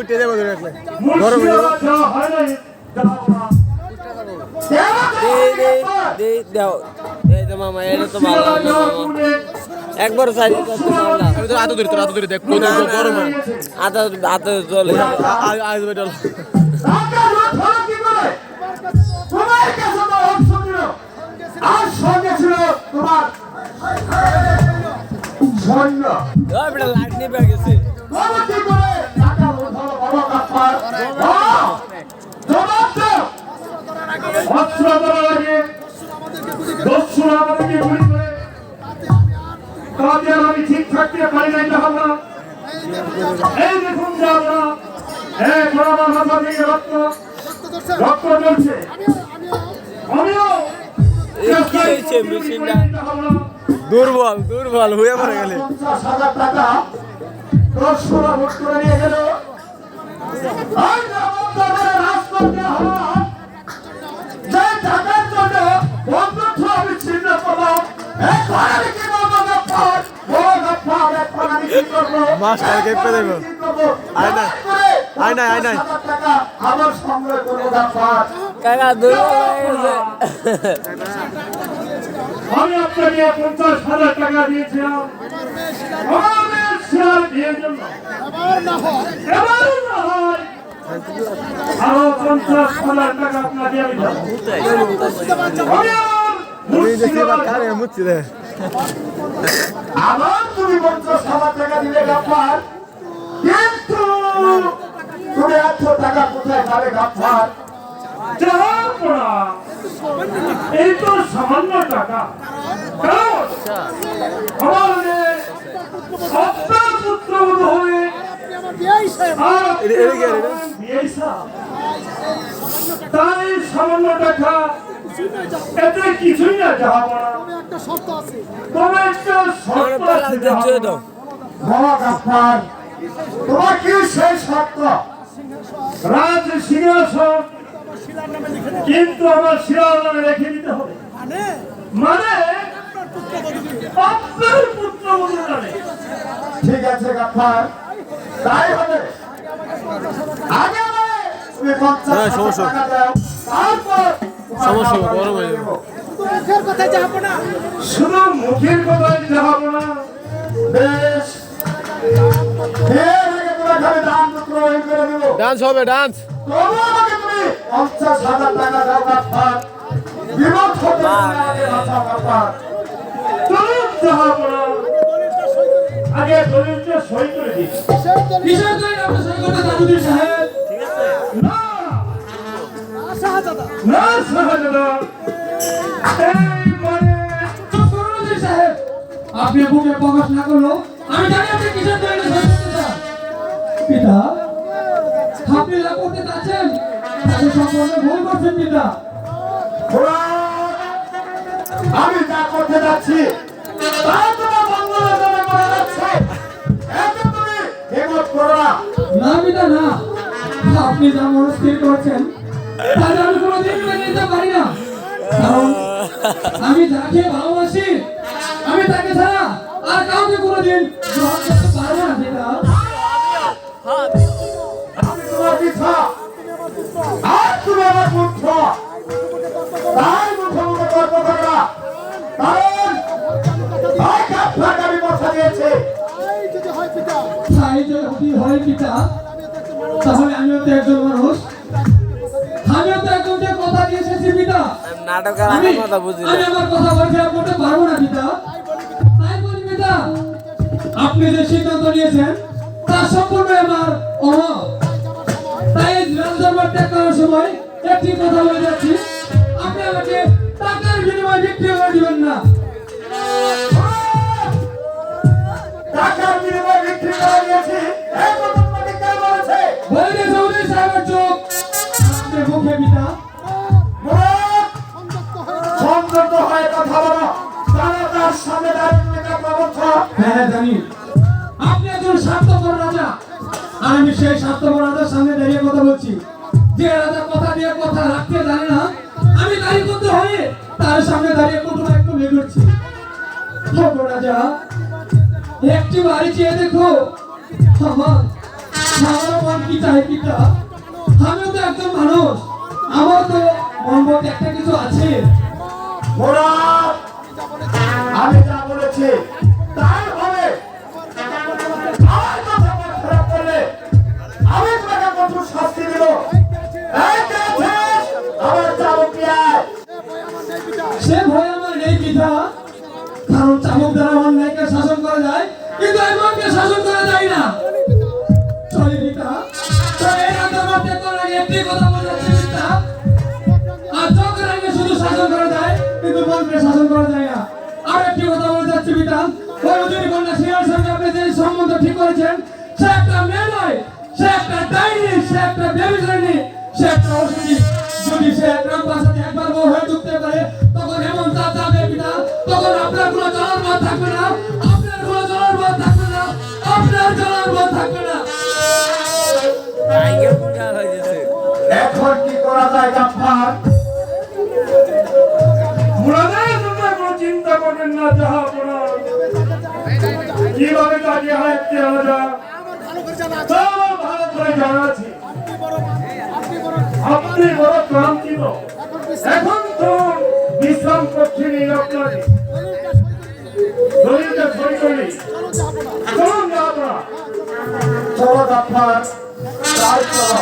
উঠে যাবে রাখলে গরম হয়ে যাবে দাও এই তো মামা এটা তো ভালো একবার সাইজ আমি তো আতো ধরে দেখ কত গরম আতো জল আজ বেটা আর সঙ্গে ছিল তোমার সৈন্য বেটা লাইট নিয়ে পেয়ে গেছে কমিটি করে টাকা উঠালো বড় কাপার জবাব দাও অস্ত্র ধরার আগে দস্যুরা আমাদেরকে গুলি করে তাদের আমি ঠিক থাকতে পারি নাই তাহলে এই দেখুন যে আমরা এক বরাবর মাথা থেকে রক্ত জ্বলছে আমিও কি হয়েছে মেশিনটা দুর্বল হয়ে পড়ে গেলে 50,000 টাকা দস্যুরা ভোট করে নিয়ে গেল আর জবাবদারের রাজপথে হলো যে টাকার জন্য বন্ধুত্ব বিচ্ছিন্ন করলো এক ঘরে কি বলবো গপ্পার বড় গপ্পার এক ঘরে কি করবো মাস্টার কেপে দেবো আয় নাই টাকা আমার সংগ্রহ করবো গপ্পার কাকা দুর্বল হয়ে গেছে আমি আপনাকে 50,000 টাকা দিয়েছিলাম আমার শেয়ার দিয়ে জন্য এবার না হয় আরো 50,000 টাকা আপনাকে আমি দেব আবার তুমি 50,000 টাকা দিলে গাফার কিন্তু তুমি এত টাকা কোথায় পাবে গাফার এই তো সামান্য টাকা আপনার পুত্রবধ হয়ে তাই সামান্য টাকা এতে কিছুই না যাবো না তবে একটা শর্ত আছে তোমার কি সেই শর্ত রাজ সিংহাসন কিন্তু আমার শিরার নামে রেখে দিতে হবে মানে আপনার পুত্রবধূ নামে ঠিক আছে গাফার তাই হবে আগে তুমি 50,000 টাকা দাও তারপর সমস্যা গরম হয়ে যাবে মুখের কথা যাবো না শুধু মুখের কথাই যাবো না বেশ ডান্স হবে ডান্স আমাকে তুমি 50,000 টাকা দাও গাফার বিপদ হতে আগে বাঁচাও গাফার চলুন যাবো না আগে দলিলটা সই করে দিই কিসের দলিল আপনি সই করতে দাদুদ্দিন সাহেব ঠিক আছে না শাহজাদা না শাহজাদা এই মানে চুপ করুন জি সাহেব আপনি বুকে প্রকাশ না করলো আমি জানি আপনি কিসের দলিল সই করতে চান পিতা আপনি যা করতে চাচ্ছেন তাতে সম্পূর্ণ ভুল করছেন পিতা আমি যা করতে যাচ্ছি তা তোমার মঙ্গলের জন্য করা যাচ্ছে এত তুমি হিম্মত করো না না পিতা না আপনি যা মনস্থির করছেন তাতে আমি কোনোদিন মেনে নিতে পারি না কারণ আমি যাকে ভালোবাসি আমি তাকে ছাড়া আর কাউকে কোনোদিন গ্রহণ করতে পারবো না পিতা আমি তোমার পিতা আর তুমি আমার পুত্র তাই মুখে মুখে তর্ক করো না কারণ ভাই কাপড় আমি কথা দিয়েছি তাই যদি হয় পিতা তাহলে আমিও তো একজন মানুষ আমিও তো একজনকে কথা দিয়ে এসেছি পিতা নাটকের আমি কথা বুঝি আমি আমার কথা বলতে করতে পারবো না পিতা তাই বলি পিতা আপনি যে সিদ্ধান্ত নিয়েছেন তা সম্পূর্ণ আমার অমত তাই রাজদরবার ত্যাগ করার সময় একটি কথা বলে যাচ্ছি আপনি আমাকে টাকার বিনিময়ে বিক্রি করে দিবেন না টাকার বিনিময়ে বিক্রি করে দিয়েছি এই কথা তোমাকে কে বলেছে বলে চৌধুরী সাহেবের চোখ আপনার মুখে পিতা সংযত হয়ে কথা বলো জনতার সামনে দাঁড়িয়ে কথা বলছো হ্যাঁ জানি আপনি একজন স্বার্থপর রাজা আর আমি সেই স্বার্থপর রাজার সামনে দাঁড়িয়ে কথা বলছি যে রাজা কথা দিয়ে কথা রাখতে জানে না আমি তাই করতে হয়ে তার সামনে দাঁড়িয়ে কটু একটু করছি রাজা একটি বাড়ি চেয়ে দেখো আমার আমারও মন কি চাই পিতা, আমিও তো একজন মানুষ, আমার তো মন মধ্যে একটা কিছু আছে। ঘোড়া, আমি যা বলেছি তাই হবে। আর কথা খারাপ করলে আমি তোমাকে কঠোর শাস্তি দিব। এই কে আছিস? আমার চাবুক নিয়ে আয়। সে ভয় আমার নেই পিতা, কারণ চাবুক দ্বারা আমার ন্যায়কে শাসন করা যায়, কিন্তু এই মনকে শাসন করা যায় না। চলে পিতা, তো এই রাজদরবার ত্যাগ করার আগে একটি কথা বলে যাচ্ছি পিতা, আর চোখের আগে শুধু শাসন করা যায়, কিন্তু মনকে শাসন করা যায় না। আর একটি কথা বলে যাচ্ছি পিতা, ওই উজির কন্যা শিয়ার সঙ্গে আপনি যে সম্বন্ধ ঠিক করেছেন, সে একটা মেয়ে নয়, সে একটা ডাইনি, সে একটা ব্যভিচারিণী, সে একটা অসুখী। যদি সে গ্রাম বাসাতে একবার বউ হয়ে ঢুকতে পারে, তখন এমন তা যাবে পিতা, তখন আপনার কোনো চলার পথ থাকবে না, আপনার কোনো চলার পথ থাকবে না, আপনার চলার পথ থাকবে না। আইগে পূজা হয়ে গেছে। এখন কি করা যায় গাফফার? মুরাদের জন্য কোনো চিন্তা করবেন না জাহাপনা। কিভাবে কাজে হারাতে হবে সব ভালো করে জানা আছে। আপনি বড় ক্লান্তিত, এখন তো বিশ্রাম করছেন এই আপনাকে। শরীরটা সই করি, চলুন জাহাপনা। চলো গাফফার, তাই চলো।